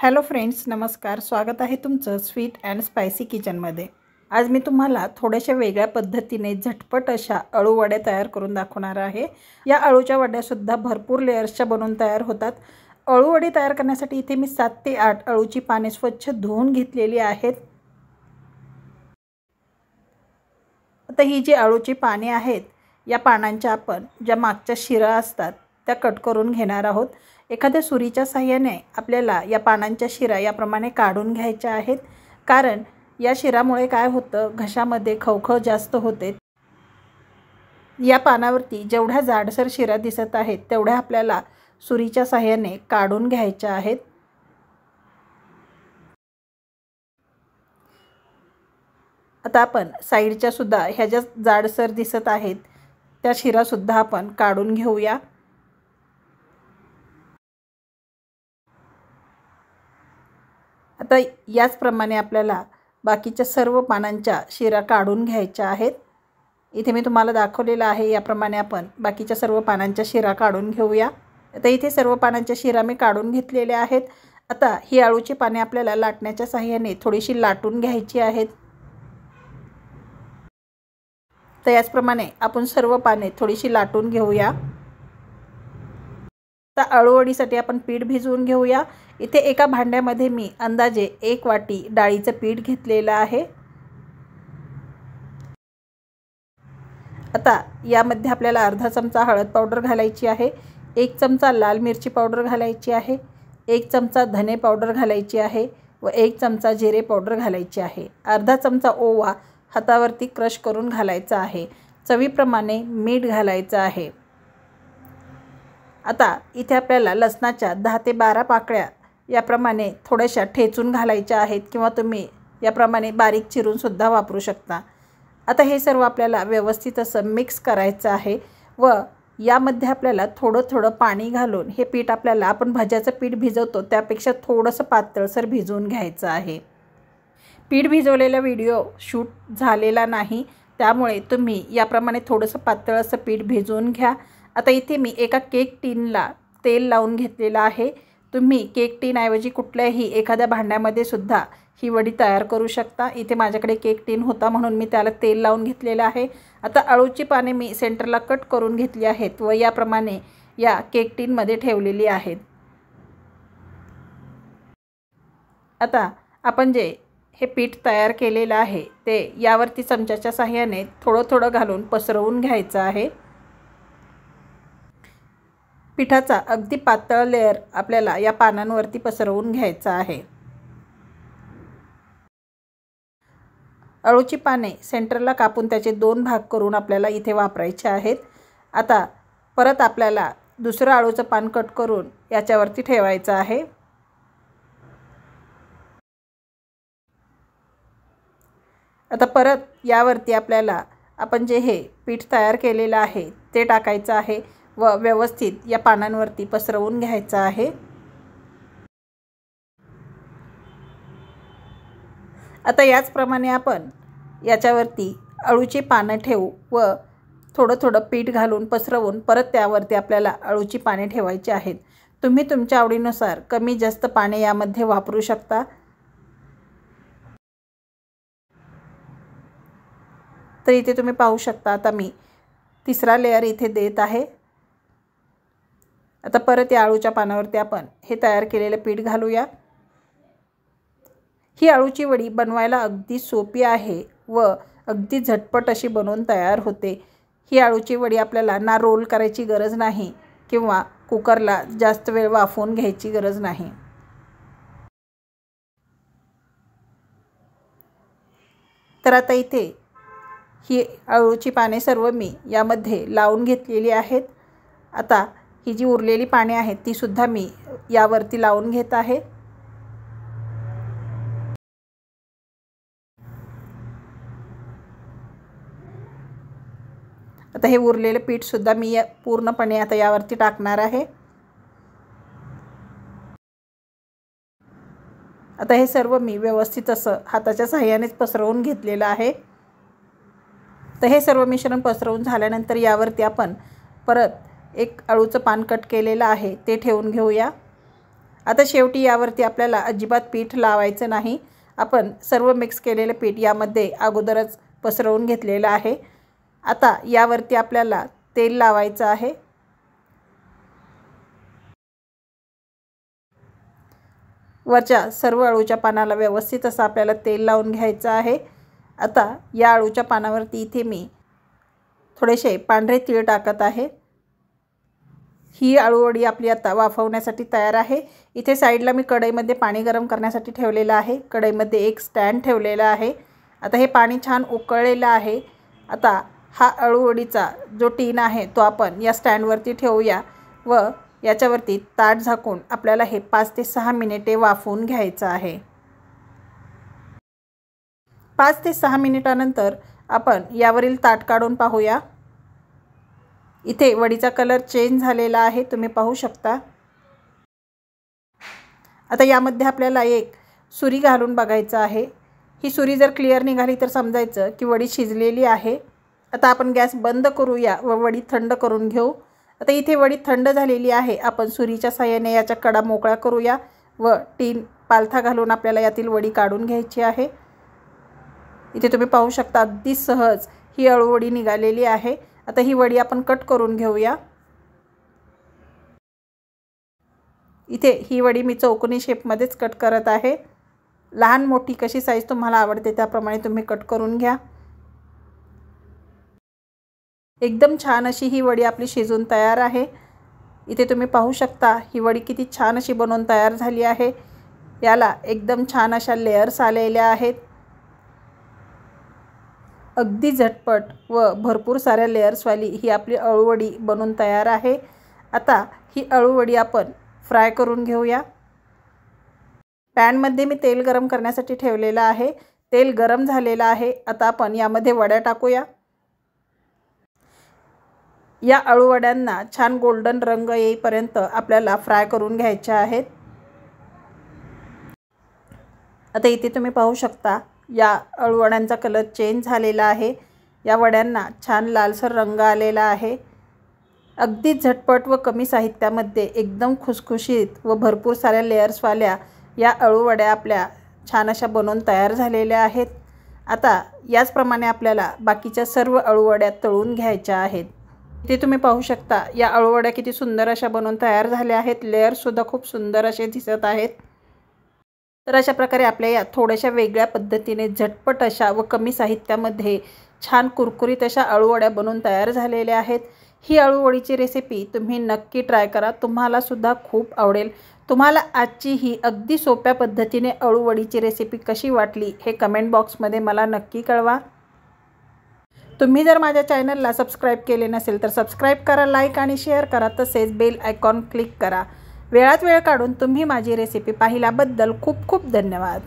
Hello friends, नमस्कार. स्वागत आहे तुमचं स्वीट अँड स्पायसी किचनमध्ये. आज मी तुम्हाला थोड्याशा वेगळ्या पद्धतीने झटपट अशा अळू वड्या तयार करून दाखवणार आहे. या अळूच्या वड्यासुद्धा भरपूर लेयर्सच्या बनवून तयार होतात. अळू वडी तयार करण्यासाठी इथे मी 7 ते 8 अळूची पाने स्वच्छ धुवून घेतलेली आहेत. आता ही जी अळूची पाने आहेत, या पानांच्या आपण ज्या मागच्या शिरा असतात त्या कट करून घेणार आहोत. एखाद्या सुरीच्या साहाय्याने आपल्याला या पानांच्या शिरा याप्रमाणे काढून घ्यायच्या आहेत. कारण या शिरामुळे काय होतं, घशामध्ये खवखव जास्त होते. या पानावरती जेवढ्या जाडसर शिरा दिसत आहेत तेवढ्या आपल्याला सुरीच्या साहाय्याने काढून घ्यायच्या आहेत. आता आपण साईडच्या सुद्धा ह्या ज्या जाडसर दिसत आहेत त्या शिरासुद्धा आपण काढून घेऊया. आता याचप्रमाणे आपल्याला बाकीच्या सर्व पानांच्या शिरा काढून घ्यायच्या आहेत. इथे मी तुम्हाला दाखवलेलं आहे याप्रमाणे आपण बाकीच्या सर्व पानांच्या शिरा काढून घेऊया. आता इथे सर्व पानांच्या शिरा मी काढून घेतलेल्या आहेत. आता ही अळूची पाने आपल्याला लाटण्याच्या साहाय्याने थोडीशी लाटून घ्यायची आहेत. तर याचप्रमाणे आपण सर्व पाने थोडीशी लाटून घेऊया. आता अळूवडीसाठी आपण पीठ भिजवून घेऊया. इथे एका भांड्यामध्ये मी अंदाजे 1 वाटी डाळीचं पीठ घेतलेलं आहे. आता यामध्ये आपल्याला अर्धा चमचा हळद पावडर घालायची आहे, 1 चमचा लाल मिरची पावडर घालायची आहे, 1 चमचा धने पावडर घालायची आहे व 1 चमचा जिरे पावडर घालायची आहे. अर्धा चमचा ओवा हातावरती क्रश करून घालायचा आहे. चवीप्रमाणे मीठ घालायचं आहे. आता इथे आपल्याला लसणाच्या 10 ते 12 पाकळ्या याप्रमाणे थोड्याशा ठेचून घालायच्या आहेत किंवा तुम्ही याप्रमाणे बारीक चिरून सुद्धा वापरू शकता. आता हे सर्व आपल्याला व्यवस्थित असं मिक्स करायचं आहे व यामध्ये आपल्याला थोडं थोडं पाणी घालून हे पीठ आपल्याला आपण भज्याचं पीठ भिजवतो त्यापेक्षा थोडंसं पातळसर भिजवून घ्यायचं आहे. पीठ भिजवलेला व्हिडिओ शूट झालेला नाही, त्यामुळे तुम्ही याप्रमाणे थोडंसं पातळ असं पीठ भिजवून घ्या. आता इथे मी एका केक टीनला तेल लावून घेतलेलं आहे. तुम्ही केक टीनऐवजी कुठल्याही एखाद्या भांड्यामध्ये सुद्धा ही वडी तयार करू शकता. इथे माझ्याकडे केक टीन होता म्हणून मी त्याला तेल लावून घेतलेलं आहे. आता अळूची पाने मी सेंटरला कट करून घेतली आहेत व याप्रमाणे या केक टीनमध्ये ठेवलेली आहेत. आता आपण जे हे पीठ तयार केलेलं आहे ते यावरती चमच्याच्या साहाय्याने थोडं थोडं घालून पसरवून घ्यायचं आहे. पिठाचा अगदी पातळ लेयर आपल्याला या पानांवरती पसरवून घ्यायचा आहे. अळूची पाने सेंटरला कापून त्याचे 2 भाग करून आपल्याला इथे वापरायचे आहेत. आता परत आपल्याला दुसरं अळूचं पान कट करून याच्यावरती ठेवायचं आहे. आता परत यावरती आपल्याला आपण जे हे पीठ तयार केलेलं आहे ते टाकायचं आहे व व्यवस्थित या पानांवरती पसरवून घ्यायचं आहे. आता याचप्रमाणे आपण याच्यावरती अळूची पानं ठेवू व थोडं थोडं पीठ घालून पसरवून परत त्यावरती आपल्याला अळूची पाने ठेवायची आहेत. तुम्ही तुमच्या आवडीनुसार कमी जास्त पाने यामध्ये वापरू शकता. तर इथे तुम्ही पाहू शकता आता मी तिसरा लेयर इथे देत आहे. आता परत या अळूच्या पानावरती आपण हे तयार केलेलं पीठ घालूया. ही अळूची वडी बनवायला अगदी सोपी आहे व अगदी झटपट अशी बनवून तयार होते. ही अळूची वडी आपल्याला ना रोल करायची गरज नाही किंवा कुकरला जास्त वेळ वाफवून घ्यायची गरज नाही. तर आता इथे ही अळूची पाने सर्व मी यामध्ये लावून घेतलेली आहेत. आता ही जी उरलेली पाने आहेत ती सुद्धा मी यावरती लावून घेत आहे. आता हे उरलेले पीठ सुद्धा मी पूर्णपणे आता यावरती टाकणार आहे. आता हे सर्व मी व्यवस्थित असं हाताच्या साहाय्यानेच पसरवून घेतलेलं आहे. तर हे सर्व मिश्रण पसरवून झाल्यानंतर यावरती आपण परत एक अळूचं पान कट केलेलं आहे ते ठेवून घेऊया. आता शेवटी यावरती आपल्याला अजिबात पीठ लावायचं नाही। आपण सर्व मिक्स केलेले पीठ यामध्ये अगोदरच पसरवून घेतलेलं आहे। आता यावरती आपल्याला तेल लावायचं आहे। वरच्या सर्व अळूच्या पानाला व्यवस्थित असं आपल्याला तेल लावून घ्यायचं आहे। आता या अळूच्या पानावरती इथे मी थोडेसे पांढरे तीळ टाकत आहे। ही अळूवडी आपली आता वाफवण्यासाठी तयार आहे। इथे साईडला मी कढईमध्ये पाणी गरम करण्यासाठी ठेवलेलं आहे। कढईमध्ये एक स्टँड ठेवलेला आहे। आता हे पाणी छान उकळलेलं आहे। आता हा अळूवडीचा जो टीन आहे तो आपण या स्टँडवरती ठेवूया व याच्यावरती ताट झाकून आपल्याला हे 5 ते 6 मिनिटे वाफवून घ्यायचं आहे। 5 ते 6 मिनिटानंतर आपण यावरील ताट काढून पाहूया। इथे वडीचा कलर चेंज झालेला आहे, तुम्ही पाहू शकता। आता यामध्ये आपल्याला एक सुरी घालून बघायचं आहे। ही सुरी जर क्लिअर निघाली तर समजायचं की वडी शिजलेली आहे। आता आपण गॅस बंद करूया व वडी थंड करून घेऊ। आता इथे वडी थंड झालेली आहे। आपण सुरीच्या साहाय्याने याच्या कडा मोकळा करूया व टीन पालथा घालून आपल्याला यातील वडी काढून घ्यायची आहे। इथे तुम्ही पाहू शकता अगदी सहज ही अळूवडी निघालेली आहे। आता ही वडी आपण कट करून घेऊया। इथे ही वडी मी चौकोनी शेपमध्येच कट करत आहे। लहान मोठी कशी साईज तुम्हाला आवडते त्याप्रमाणे तुम्ही कट करून घ्या। एकदम छान अशी ही वडी आपली शिजून तयार आहे। इथे तुम्ही पाहू शकता ही वडी किती छान अशी बनवून तयार झाली आहे। याला एकदम छान अशा लेयर्स आलेल्या आहेत। अगदी झटपट व भरपूर साऱ्या लेयर्सवाली ही आपली अळूवडी बनवून तयार आहे। आता ही अळूवडी आपण फ्राय करून घेऊया। पॅनमध्ये मी तेल गरम करण्यासाठी ठेवलेलं आहे। तेल गरम झालेलं आहे। आता आपण यामध्ये वड्या टाकूया। या अळूवड्यांना छान गोल्डन रंग येईपर्यंत आपल्याला फ्राय करून घ्यायचे आहेत। आता इथे तुम्ही पाहू शकता या अळूवड्यांचा कलर चेंज झालेला आहे। या वड्यांना छान लालसर रंग आलेला आहे। अगदी झटपट व कमी साहित्यामध्ये एकदम खुसखुशीत व भरपूर साऱ्या लेयर्सवाल्या या अळूवड्या आपल्या छान अशा बनवून तयार झालेल्या आहेत। आता याचप्रमाणे आपल्याला बाकीच्या सर्व अळूवड्या तळून घ्यायच्या आहेत। इथे तुम्ही पाहू शकता या अळूवड्या किती सुंदर अशा बनवून तयार झाल्या आहेत। लेयर्ससुद्धा खूप सुंदर असे दिसत आहेत। तर अशा प्रकारे आपल्या या थोड्याशा वेगळ्या पद्धतीने झटपट अशा व कमी साहित्यामध्ये छान कुरकुरीत अशा अळूवड्या बनवून तयार झालेल्या आहेत। ही अळूवडीची रेसिपी तुम्ही नक्की ट्राय करा, तुम्हाला सुद्धा खूप आवडेल। तुम्हाला आजची ही अगदी सोप्या पद्धतीने अळूवडीची रेसिपी कशी वाटली हे कमेंट बॉक्समध्ये मला नक्की कळवा। तुम्ही जर माझ्या चॅनलला सबस्क्राईब केले नसेल तर सबस्क्राईब करा, लाईक आणि शेअर करा, तसेच बेल आयकॉन क्लिक करा। वेळात वेळ काढून तुम्ही माझी रेसिपी पाहिल्याबद्दल खूप खूप धन्यवाद।